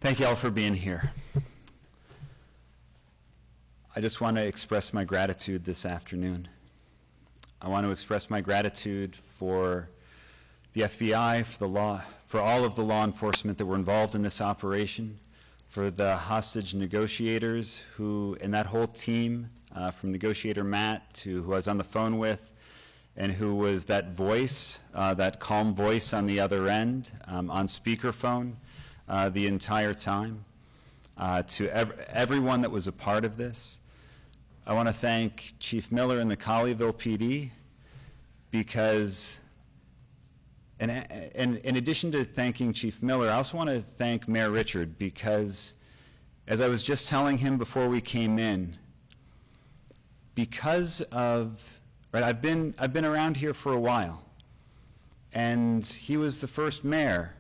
Thank you all for being here. I just want to express my gratitude this afternoon. I want to express my gratitude for the FBI, for all of the law enforcement that were involved in this operation, for the hostage negotiators and that whole team, from negotiator Matt to who I was on the phone with, and who was that voice, that calm voice on the other end, on speakerphone the entire time, to everyone that was a part of this. I want to thank Chief Miller and the Colleyville PD because, and in addition to thanking Chief Miller, I also want to thank Mayor Richard because, as I was just telling him before we came in, because of, right, I've been around here for a while, and he was the first mayor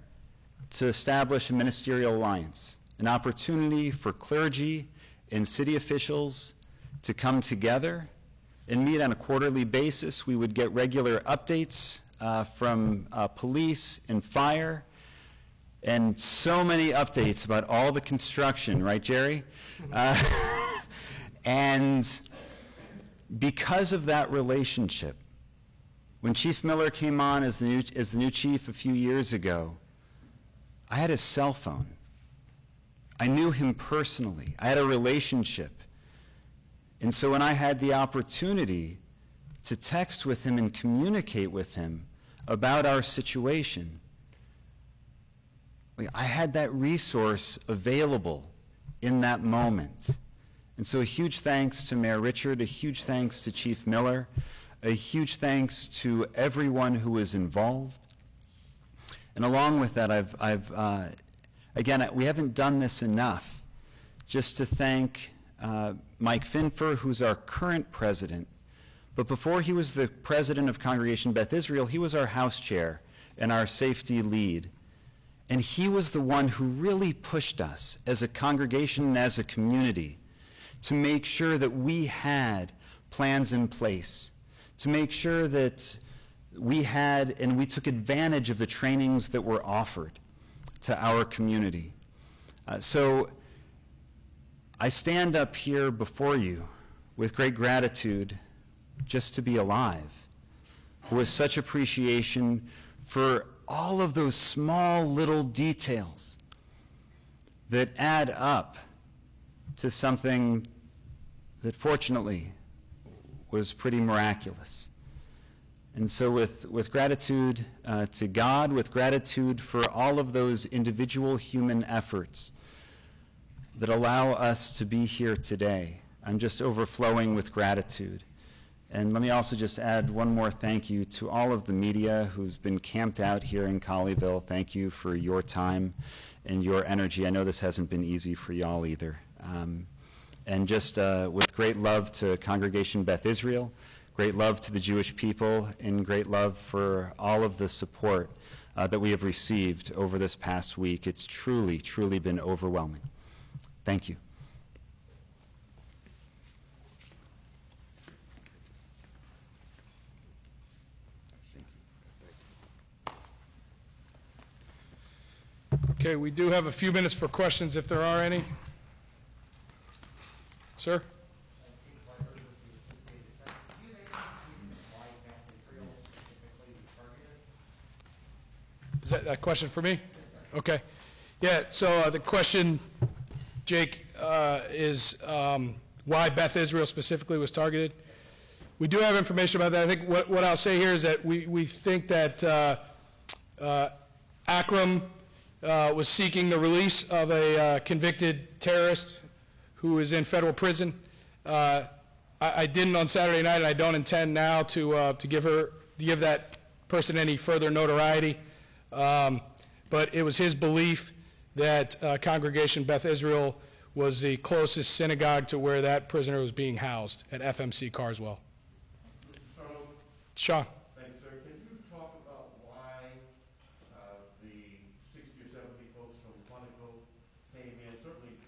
to establish a ministerial alliance, an opportunity for clergy and city officials to come together and meet on a quarterly basis. We would get regular updates from police and fire, and so many updates about all the construction, right, Jerry? And because of that relationship, when Chief Miller came on as the new chief a few years ago, I had his cell phone. I knew him personally. I had a relationship. And so when I had the opportunity to text with him and communicate with him about our situation, I had that resource available in that moment. And so a huge thanks to Mayor Richard, a huge thanks to Chief Miller, a huge thanks to everyone who was involved. And along with that, again, we haven't done this enough, just to thank Mike Finfer, who's our current president. But before he was the president of Congregation Beth Israel, he was our house chair and our safety lead. And he was the one who really pushed us as a congregation and as a community to make sure that we had plans in place, to make sure that we had and we took advantage of the trainings that were offered to our community. So I stand up here before you with great gratitude just to be alive, with such appreciation for all of those small little details that add up to something that fortunately was pretty miraculous. And so with gratitude to God, with gratitude for all of those individual human efforts that allow us to be here today, I'm just overflowing with gratitude. And let me also just add one more thank you to all of the media who's been camped out here in Colleyville. Thank you for your time and your energy. I know this hasn't been easy for y'all either. And just with great love to Congregation Beth Israel, great love to the Jewish people, and great love for all of the support that we have received over this past week. It's truly, truly been overwhelming. Thank you. Okay, we do have a few minutes for questions if there are any. Sir? Is that question for me? Okay. Yeah, so the question, Jake, is why Beth Israel specifically was targeted. We do have information about that. I think what I'll say here is that we think that Akram was seeking the release of a convicted terrorist who is in federal prison. I didn't on Saturday night, and I don't intend now to give that person any further notoriety. But it was his belief that Congregation Beth Israel was the closest synagogue to where that prisoner was being housed at FMC Carswell. Sean. Thanks, sir. Can you talk about why the 60 or 70 folks from Colleyville came in? Certainly,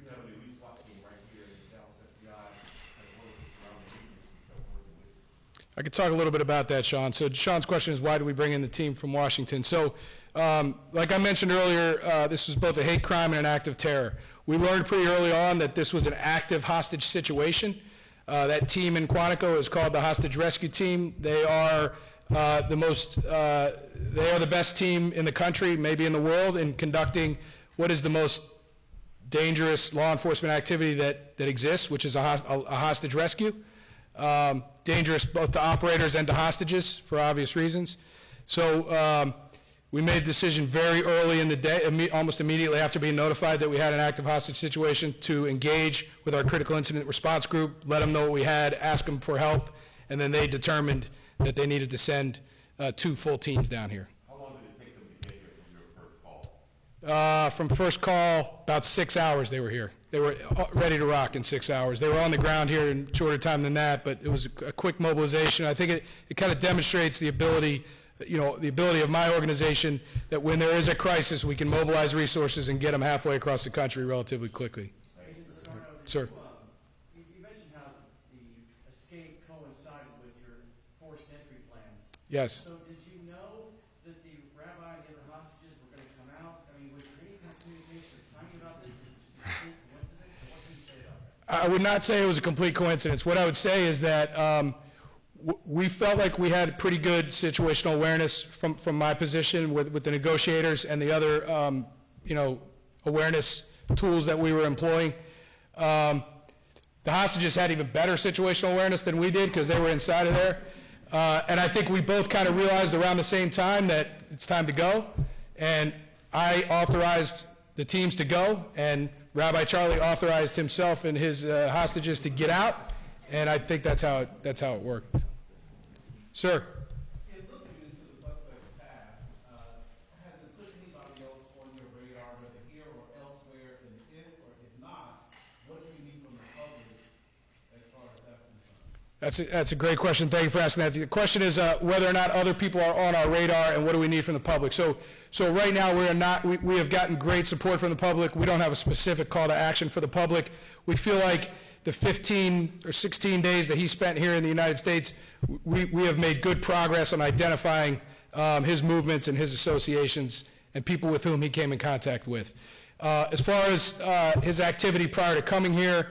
you have an elite SWAT team right here in the Dallas FBI, as well as the surrounding agencies that are working with you. I could talk a little bit about that, Sean. So Sean's question is, why do we bring in the team from Washington? So, like I mentioned earlier, this was both a hate crime and an act of terror. We learned pretty early on that this was an active hostage situation. That team in Quantico is called the Hostage Rescue Team. They are the best team in the country, maybe in the world, in conducting what is the most dangerous law enforcement activity that exists, which is a hostage rescue. Dangerous both to operators and to hostages for obvious reasons. So we made a decision very early in the day, almost immediately after being notified that we had an active hostage situation, to engage with our critical incident response group, let them know what we had, ask them for help, and then they determined that they needed to send 2 full teams down here. How long did it take them to get here from your first call? From first call, about 6 hours they were here. They were ready to rock in 6 hours. They were on the ground here in shorter time than that, but it was a quick mobilization. I think it kind of demonstrates the ability of my organization that when there is a crisis, we can mobilize resources and get them halfway across the country relatively quickly. Sir. You mentioned how the escape coincided with your forced entry plans. Yes. So did you know that the rabbi and the other hostages were going to come out? I mean, was there any kind of communication or timing about this? Was it just a complete coincidence? Or what can you say about that? I would not say it was a complete coincidence. What I would say is that we felt like we had pretty good situational awareness from my position with the negotiators and the other, awareness tools that we were employing. The hostages had even better situational awareness than we did because they were inside of there. And I think we both kind of realized around the same time that it's time to go. And I authorized the teams to go, and Rabbi Charlie authorized himself and his hostages to get out. And I think that's how it worked. Sir. In looking into the suspect's past, has it put anybody else on your radar, whether here or elsewhere, and if or if not, what do you need from the public as far as that's concerned? That's a great question. Thank you for asking that. The question is whether or not other people are on our radar and what do we need from the public. So right now we have gotten great support from the public. We don't have a specific call to action for the public. We feel like the 15 or 16 days that he spent here in the United States, we have made good progress on identifying his movements and his associations and people with whom he came in contact with. As far as his activity prior to coming here,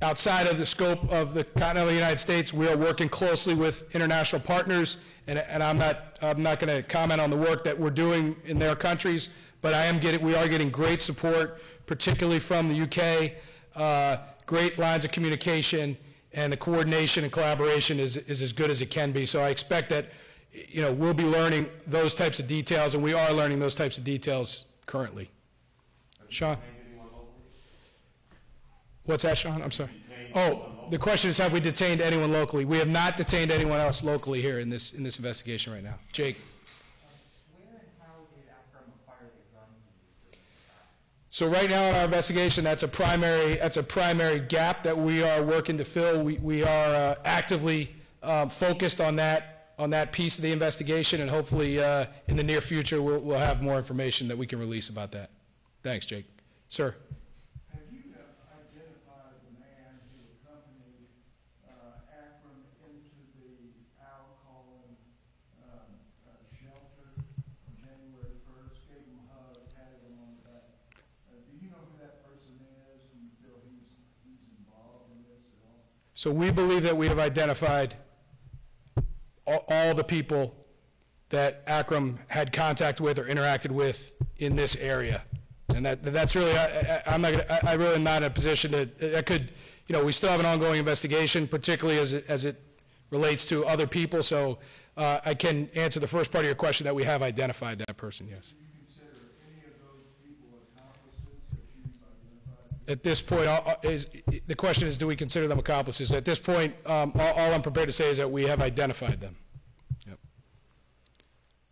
outside of the scope of the continental United States, we are working closely with international partners, and I'm not going to comment on the work that we're doing in their countries, but we are getting great support, particularly from the UK. Great lines of communication, and the coordination and collaboration is as good as it can be. So I expect that, we'll be learning those types of details, and we are learning those types of details currently. Sean? What's that, Sean? I'm sorry. Oh, the question is, have we detained anyone locally? We have not detained anyone else locally here in this investigation right now. Jake? Where and how did Akram acquire the gun? So right now in our investigation, that's a primary gap that we are working to fill. We are actively focused on that piece of the investigation, and hopefully in the near future we'll have more information that we can release about that. Thanks, Jake. Sir. Have you identified the man who accompanied Akram into the Al-Colin shelter on January 1st, gave him a hug, patted him on the back? Do you know who that person is, and you feel he's involved in this at all? So we believe that we have identified all the people that Akram had contact with or interacted with in this area. And that's really, I really am not in a position that could, we still have an ongoing investigation, particularly as it relates to other people. So I can answer the first part of your question that we have identified that person, yes. Do you consider any of those people accomplices that you've identified? At this point, the question is, do we consider them accomplices? At this point, all I'm prepared to say is that we have identified them. Yep.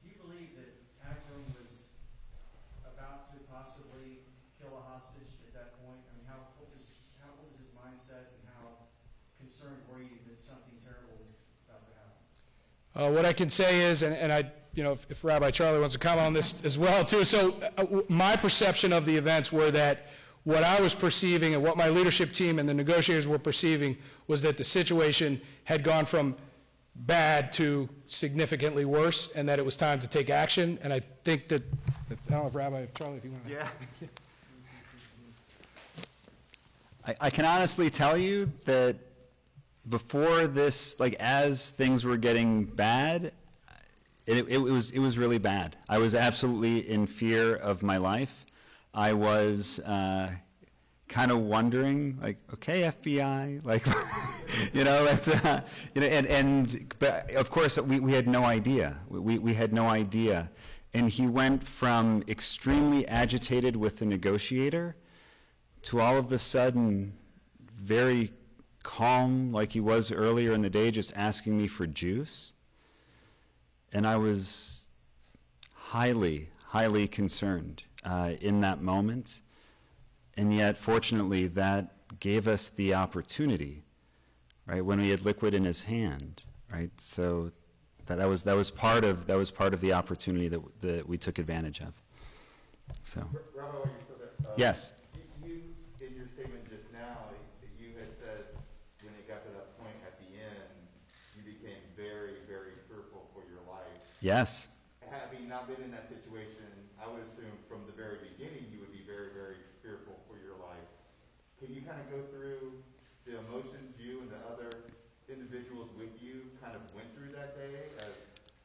Do you believe that Akram was about to possibly kill a hostage at that point? I mean, what was his mindset, and how concerned were you that something terrible was about to happen? What I can say is, and I, if Rabbi Charlie wants to comment on this as well too. So my perception of the events were that what I was perceiving and what my leadership team and the negotiators were perceiving was that the situation had gone from bad to significantly worse, and that it was time to take action. And I think that, I don't know if Rabbi, Charlie, if you want to. Yeah. I can honestly tell you that before this, like as things were getting bad, it was really bad. I was absolutely in fear of my life. I was kind of wondering, like, okay, FBI, like, that's, but of course we had no idea. We had no idea. And he went from extremely agitated with the negotiator to all of a sudden very calm like he was earlier in the day, just asking me for juice. And I was highly, highly concerned in that moment. And yet, fortunately, that gave us the opportunity, right, when we had liquid in his hand, right? So that was part of the opportunity that we took advantage of. So. Rabbi, are you still there? Yes. You, in your statement just now, you had said when it got to that point at the end, you became very, very fearful for your life. Yes. Having not been in that situation, I would assume from the very beginning you would be very, very fearful for your life. Can you kind of go through the emotions you and the other individuals with you kind of went through that day as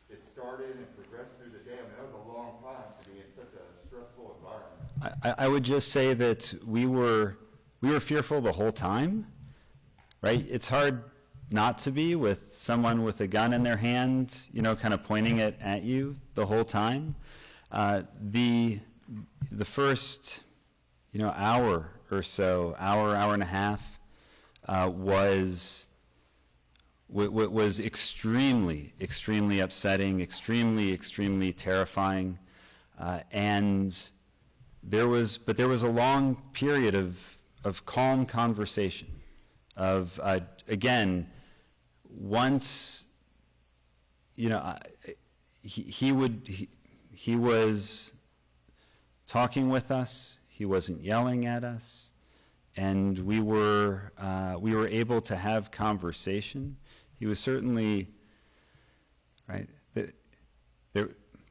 it started and progressed through the day? I mean, that was a long time to be in such a stressful environment. I would just say that we were fearful the whole time, right? It's hard not to be with someone with a gun in their hand, kind of pointing it at you the whole time. The first, hour or so, hour and a half, was extremely, extremely upsetting, extremely terrifying, and there was a long period of calm conversation. Of again, once he was talking with us. He wasn't yelling at us, and we were able to have conversation. He was certainly right.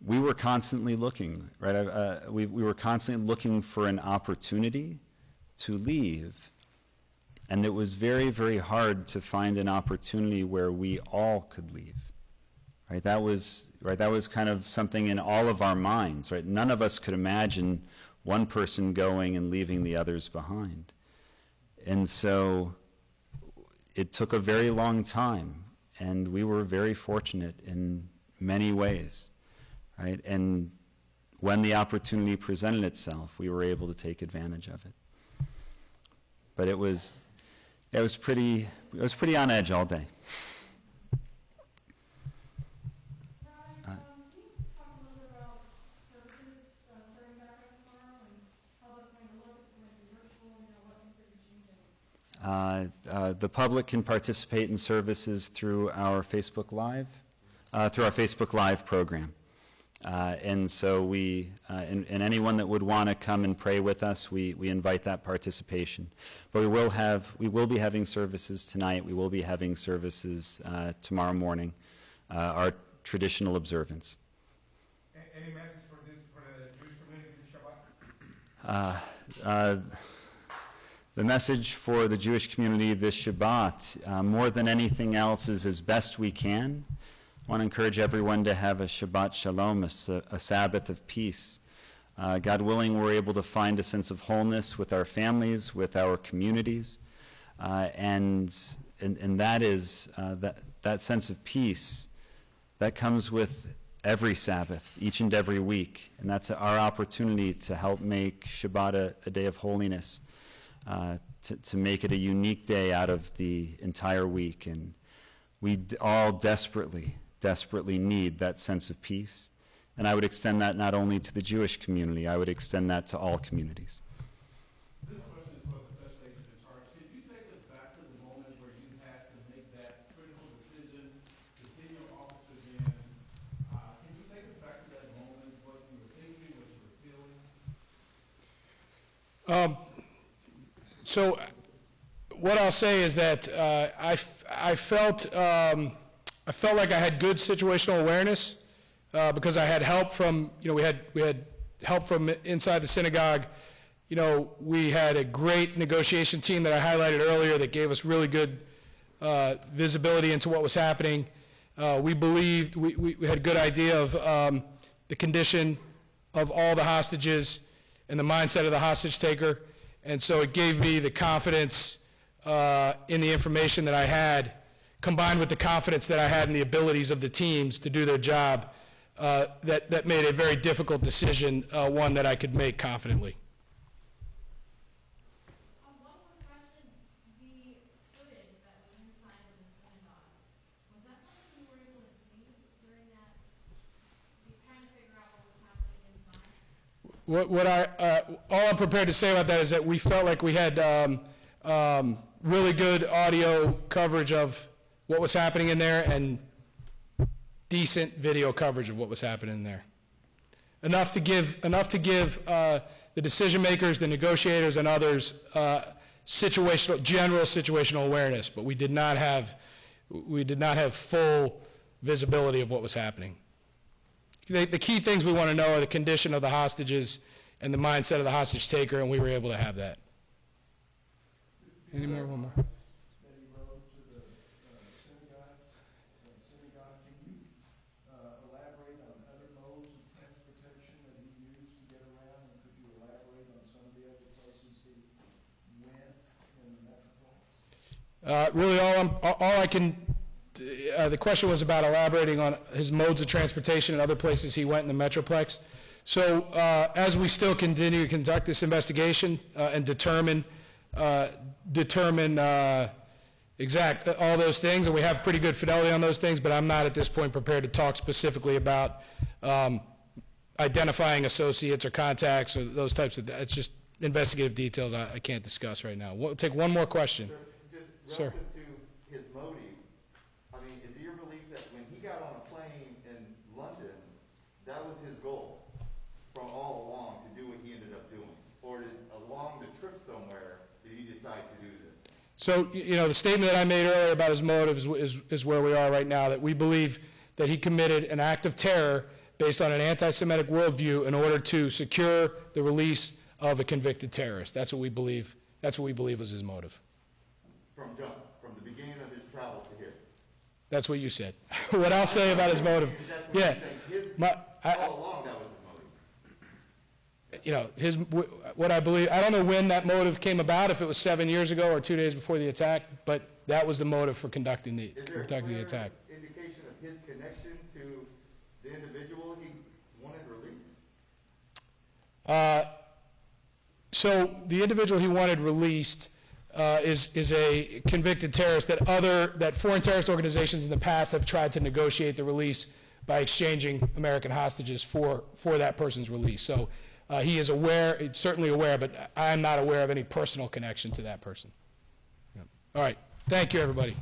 We were constantly looking, right? We were constantly looking for an opportunity to leave, and it was very, very hard to find an opportunity where we all could leave. Right? That was kind of something in all of our minds. Right? None of us could imagine one person going and leaving the others behind. And so it took a very long time, and we were very fortunate in many ways, right? And when the opportunity presented itself, we were able to take advantage of it. But it was pretty on edge all day. The public can participate in services through our Facebook Live program. And so and anyone that would want to come and pray with us, we invite that participation. But we will be having services tonight. We will be having services tomorrow morning, our traditional observance. Any message for the Jewish community this Shabbat? The message for the Jewish community this Shabbat, more than anything else, is as best we can. I want to encourage everyone to have a Shabbat Shalom, a Sabbath of peace. God willing, we're able to find a sense of wholeness with our families, with our communities, and that is that sense of peace that comes with every Sabbath, each and every week, and that's our opportunity to help make Shabbat a day of holiness. To make it a unique day out of the entire week. And we all desperately need that sense of peace. And I would extend that not only to the Jewish community, I would extend that to all communities. This question is for the special agent in charge. Can you take us back to the moment where you had to make that critical decision to send your officers in? Can you take us back to that moment, what you were thinking, what you were feeling? So what I'll say is that I felt I felt like I had good situational awareness because I had help from, we had help from inside the synagogue. We had a great negotiation team that I highlighted earlier that gave us really good visibility into what was happening. We believed, we had a good idea of the condition of all the hostages and the mindset of the hostage taker. And so it gave me the confidence in the information that I had, combined with the confidence that I had in the abilities of the teams to do their job, that made a very difficult decision, one that I could make confidently. One more question. The footage that was inside of the synagogue, was that something you were able to see during that? Trying to figure out what was happening inside? All I'm prepared to say about that is that we felt like we had really good audio coverage of what was happening in there and decent video coverage of what was happening in there. Enough to give the decision makers, the negotiators, and others general situational awareness, but we did not have full visibility of what was happening. The key things we want to know are the condition of the hostages and the mindset of the hostage taker, and we were able to have that. Any more? One more. That he wrote to the synagogue. Can you elaborate on other modes of transportation that he used to get around, and could you elaborate on some of the other places he went in the metroplex? Really, all I can. The question was about elaborating on his modes of transportation and other places he went in the metroplex. So as we still continue to conduct this investigation and determine exact all those things, and we have pretty good fidelity on those things, but I'm not at this point prepared to talk specifically about identifying associates or contacts or those types of. It's just investigative details I can't discuss right now. We'll take one more question. Sir, relative to his motive, I mean, is it your belief that when he got on a plane in London, that was his goal from all along to do what he ended up doing? Or along the trip somewhere, did he decide to do this? So, the statement that I made earlier about his motive is where we are right now, that we believe that he committed an act of terror based on an anti-Semitic worldview in order to secure the release of a convicted terrorist. That's what we believe. That's what we believe was his motive. From the beginning of his travel to here. That's what you said. What I'll say about his motive, yeah. All along that was his motive. What I believe, I don't know when that motive came about, if it was 7 years ago or 2 days before the attack, but that was the motive for conducting the attack. Is there a clear indication of his connection to the individual he wanted released? So the individual he wanted released is a convicted terrorist that foreign terrorist organizations in the past have tried to negotiate the release by exchanging American hostages for that person's release. So he is certainly aware, but I'm not aware of any personal connection to that person. Yeah. All right. Thank you, everybody.